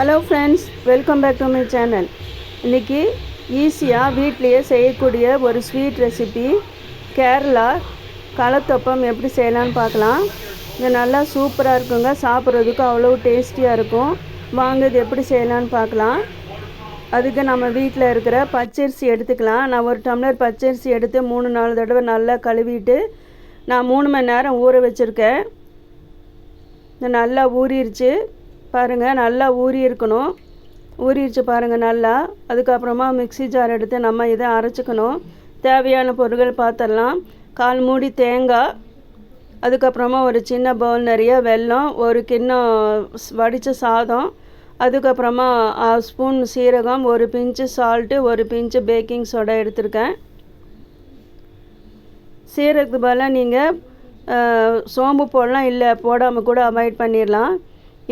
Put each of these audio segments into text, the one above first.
Hello friends, welcome back to my channel. இன்றைக்கி ஈஸியாக வீட்லேயே செய்யக்கூடிய ஒரு ஸ்வீட் ரெசிபி கேரளா களத்தொப்பம் எப்படி செய்யலான்னு பார்க்கலாம். இது நல்லா சூப்பராக இருக்குங்க, சாப்பிட்றதுக்கு அவ்வளோ டேஸ்டியாக இருக்கும். வாங்க இது எப்படி செய்யலான்னு பார்க்கலாம். அதுக்கு நம்ம வீட்டில் இருக்கிற பச்சரிசி எடுத்துக்கலாம். நான் ஒரு டம்ளர் பச்சரிசி எடுத்து 3-4 தடவை நல்லா கழுவிட்டு நான் 3 மணி நேரம் ஊற வச்சுருக்கேன். இது நல்லா ஊறிடுச்சு பாருங்கள், நல்லா ஊறி இருக்கணும். ஊறிடுச்சு பாருங்கள் நல்லா. அதுக்கப்புறமா மிக்ஸி ஜார் எடுத்து நம்ம இதை அரைச்சிக்கணும். தேவையான பொருட்கள் பார்த்துடலாம். 1/4 மூடி தேங்காய், அதுக்கப்புறமா ஒரு சின்ன பவுல் நிறைய வெல்லம், ஒரு கிண்ணம் வடித்த சாதம், அதுக்கப்புறமா 1/2 ஸ்பூன் சீரகம், ஒரு பிஞ்சு சால்ட்டு, ஒரு பிஞ்சு பேக்கிங் சோடா எடுத்திருக்கேன். சீரகத்துக்கு பதிலாக நீங்கள் சோம்பு போடலாம், இல்லை போடாமல் கூட அவாய்ட் பண்ணிடலாம்.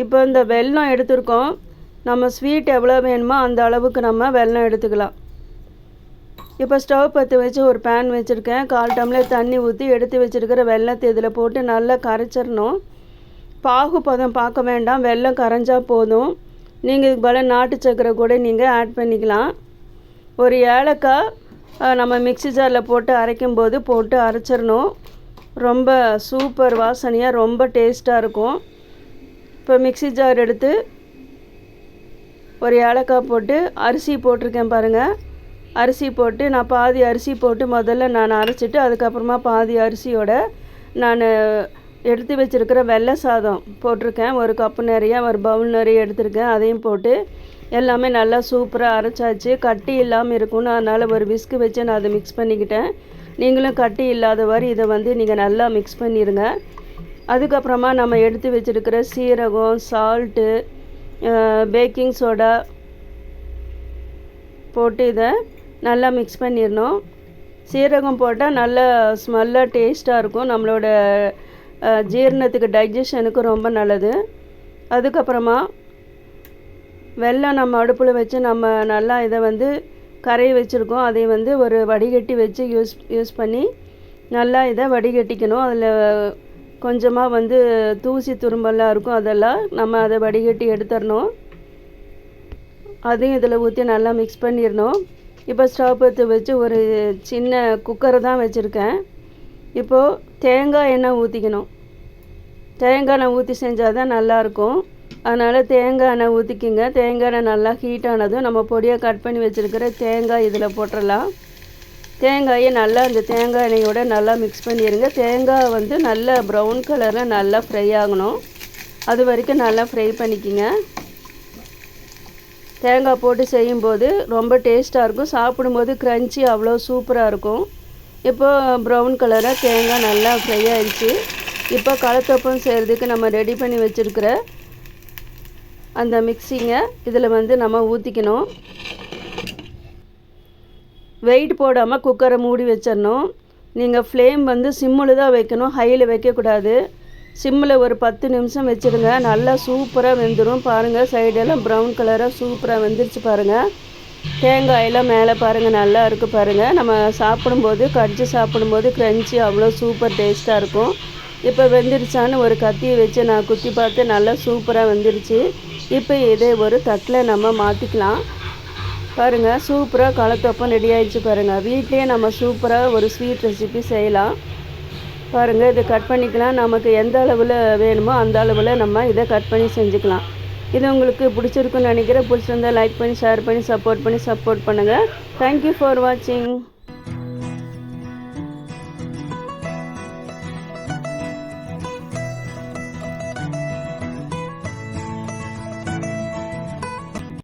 இப்போ இந்த வெல்லம் எடுத்துருக்கோம். நம்ம ஸ்வீட் எவ்வளோ வேணுமோ அந்த அளவுக்கு நம்ம வெல்லம் எடுத்துக்கலாம். இப்போ ஸ்டவ் பற்ற வச்சு ஒரு பேன் வச்சுருக்கேன். 1/4 டம்ளர் தண்ணி ஊற்றி எடுத்து வச்சுருக்கிற வெல்லத்தை இதில் போட்டு நல்லா கரைச்சிடணும். பாகுபதம் பார்க்க வேண்டாம், வெல்லம் கரைஞ்சால் போதும். நீங்கள் இதுக்கு பதிலாக நாட்டு சக்கரை கூட நீங்கள் ஆட் பண்ணிக்கலாம். ஒரு ஏலக்காய் நம்ம மிக்ஸி ஜாரில் போட்டு அரைக்கும்போது போட்டு அரைச்சிடணும். ரொம்ப சூப்பர் வாசனையாக ரொம்ப டேஸ்ட்டாக இருக்கும். இப்போ மிக்ஸி ஜார் எடுத்து ஒரு ஏலக்காய் போட்டு அரிசி போட்டிருக்கேன் பாருங்கள். அரிசி போட்டு நான் பாதி அரிசி போட்டு முதல்ல நான் அரைச்சிட்டு அதுக்கப்புறமா பாதி அரிசியோட நான் எடுத்து வச்சுருக்கிற வெள்ளை சாதம் போட்டிருக்கேன். ஒரு கப்பு நிறைய, ஒரு பவுல் நிறைய எடுத்திருக்கேன். அதையும் போட்டு எல்லாமே நல்லா சூப்பராக அரைச்சாச்சு. கட்டி இல்லாமல் இருக்கும்னு அதனால் ஒரு விஸ்கு வச்சு நான் அதை மிக்ஸ் பண்ணிக்கிட்டேன். நீங்களும் கட்டி இல்லாதவாறு இதை நீங்கள் நல்லா மிக்ஸ் பண்ணிடுங்க. அதுக்கப்புறமா நம்ம எடுத்து வச்சுருக்கிற சீரகம், சால்ட்டு, பேக்கிங் சோடா போட்டு இதை நல்லா மிக்ஸ் பண்ணிடணும். சீரகம் போட்டால் நல்ல ஸ்மெல்லாக டேஸ்ட்டாக இருக்கும். நம்மளோட ஜீரணத்துக்கு, டைஜஷனுக்கு ரொம்ப நல்லது. அதுக்கப்புறமா வெல்லம் நம்ம அடுப்பில் வச்சு நம்ம நல்லா இதை கரையை வச்சுருக்கோம். அதை ஒரு வடிகட்டி வச்சு யூஸ் பண்ணி நல்லா இதை வடிகட்டிக்கணும். அதில் கொஞ்சமாக தூசி துரும்பெல்லாம் இருக்கும், அதெல்லாம் நம்ம அதை வடிகட்டி எடுத்துடணும். அதையும் இதில் ஊற்றி நல்லா மிக்ஸ் பண்ணிடணும். இப்போ ஸ்டவ் பற்ற வச்சு ஒரு சின்ன குக்கரை தான் வச்சுருக்கேன். இப்போது தேங்காய் எண்ணெய் ஊற்றிக்கணும். தேங்காய் எண்ணெய் ஊற்றி செஞ்சால் தான் நல்லாயிருக்கும். அதனால் தேங்காய் எண்ணெய் ஊற்றிக்கிங்க. தேங்காய் எண்ணெய் நல்லா ஹீட் ஆனதும் நம்ம பொடியாக கட் பண்ணி வச்சுருக்கிற தேங்காய் இதில் போட்டுடலாம். தேங்காயை நல்லா இந்த தேங்காய் எண்ணெயோட நல்லா மிக்ஸ் பண்ணிடுங்க. தேங்காய் நல்லா ப்ரௌன் கலரில் நல்லா ஃப்ரை ஆகணும். அது வரைக்கும் நல்லா ஃப்ரை பண்ணிக்கிங்க. தேங்காய் போட்டு செய்யும்போது ரொம்ப டேஸ்ட்டாக இருக்கும். சாப்பிடும்போது க்ரன்ச்சி அவ்வளோ சூப்பராக இருக்கும். இப்போது ப்ரௌன் கலராக தேங்காய் நல்லா ஃப்ரை ஆகிடுச்சு. இப்போ களத்தொப்பம் செய்கிறதுக்கு நம்ம ரெடி பண்ணி வச்சுருக்கிற அந்த மிக்ஸிங்கை இதில் நம்ம ஊற்றிக்கணும். வெயிட் போடாமல் குக்கரை மூடி வச்சிடணும். நீங்கள் ஃப்ளேம் சிம்மில் தான் வைக்கணும், ஹையில் வைக்கக்கூடாது. சிம்மில் ஒரு 10 நிமிஷம் வச்சுருங்க. நல்லா சூப்பராக வெந்துடும். பாருங்கள், சைடெல்லாம் ப்ரௌன் கலராக சூப்பராக வெந்துருச்சு பாருங்கள். தேங்காயெல்லாம் மேலே பாருங்கள் நல்லா இருக்குது பாருங்கள். நம்ம சாப்பிடும்போது, கடிச்சு சாப்பிடும்போது க்ரன்ச்சி அவ்வளோ சூப்பர் டேஸ்ட்டாக இருக்கும். இப்போ வெந்துருச்சான்னு ஒரு கத்தியை வச்சு நான் குத்தி பார்த்து நல்லா சூப்பராக வெந்துருச்சு. இப்போ இதை ஒரு தட்டில் நம்ம மாற்றிக்கலாம். பாருங்கள், சூப்பராக களத்தொப்பம் ரெடி ஆகிடுச்சு பாருங்கள். வீட்லேயே நம்ம சூப்பராக ஒரு ஸ்வீட் ரெசிபி செய்யலாம். பாருங்கள், இதை கட் பண்ணிக்கலாம். நமக்கு எந்த அளவில் வேணுமோ அந்த அளவில் நம்ம இதை கட் பண்ணி செஞ்சுக்கலாம். இது உங்களுக்கு பிடிச்சிருக்குன்னு நினைக்கிறேன். பிடிச்சிருந்தால் லைக் பண்ணி, ஷேர் பண்ணி, சப்போர்ட் பண்ணுங்கள். தேங்க்யூ ஃபார் வாட்சிங்.